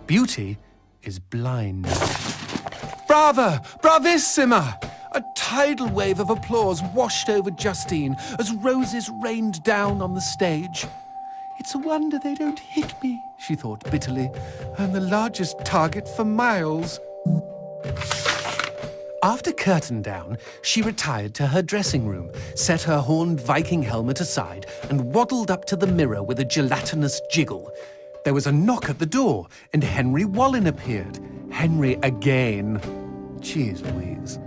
Beauty is blind. Brava! Bravissima! A tidal wave of applause washed over Justine as roses rained down on the stage. It's a wonder they don't hit me, she thought bitterly. I'm the largest target for miles. After curtain down, she retired to her dressing room, set her horned Viking helmet aside, and waddled up to the mirror with a gelatinous jiggle. There was a knock at the door, and Henry Wallin appeared. Henry again. Jeez Louise.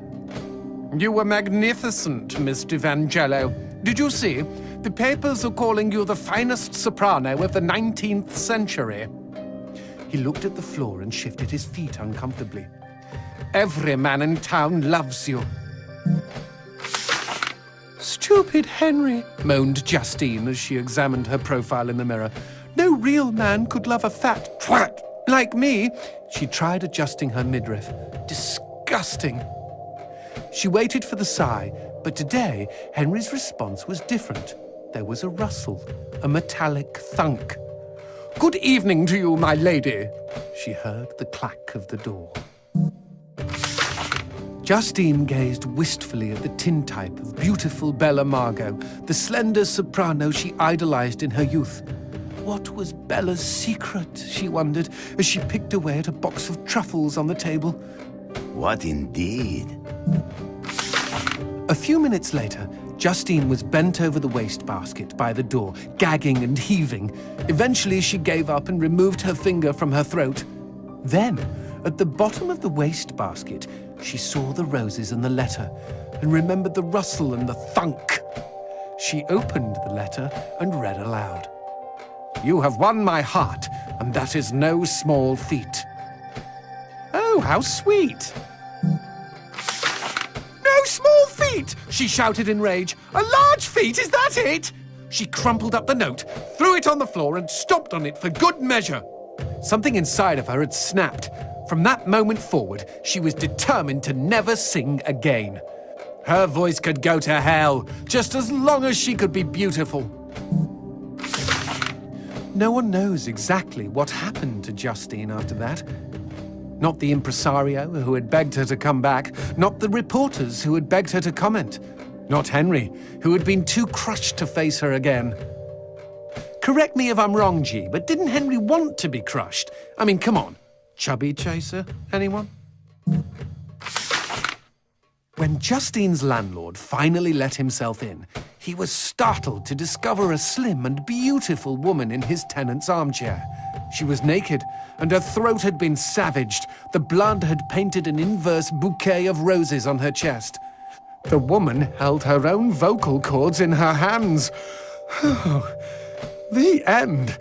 You were magnificent, Miss D'Evangelo. Did you see? The papers are calling you the finest soprano of the 19th century. He looked at the floor and shifted his feet uncomfortably. Every man in town loves you. Stupid Henry, moaned Justine as she examined her profile in the mirror. No real man could love a fat twat like me. She tried adjusting her midriff. Disgusting. She waited for the sigh, but today Henry's response was different. There was a rustle, a metallic thunk. Good evening to you, my lady. She heard the clack of the door. Justine gazed wistfully at the tintype of beautiful Bella Margot, the slender soprano she idolized in her youth. What was Bella's secret, she wondered, as she picked away at a box of truffles on the table. What indeed? A few minutes later, Justine was bent over the wastebasket by the door, gagging and heaving. Eventually, she gave up and removed her finger from her throat. Then, at the bottom of the wastebasket, she saw the roses and the letter, and remembered the rustle and the thunk. She opened the letter and read aloud. You have won my heart, and that is no small feat. Oh, how sweet! No small feat! She shouted in rage. A large feat, is that it? She crumpled up the note, threw it on the floor, and stomped on it for good measure. Something inside of her had snapped. From that moment forward, she was determined to never sing again. Her voice could go to hell, just as long as she could be beautiful. No one knows exactly what happened to Justine after that. Not the impresario who had begged her to come back, not the reporters who had begged her to comment, not Henry, who had been too crushed to face her again. Correct me if I'm wrong, G, but didn't Henry want to be crushed? I mean, come on. Chubby chaser, anyone? When Justine's landlord finally let himself in, he was startled to discover a slim and beautiful woman in his tenant's armchair. She was naked, and her throat had been savaged. The blood had painted an inverse bouquet of roses on her chest. The woman held her own vocal cords in her hands. The end.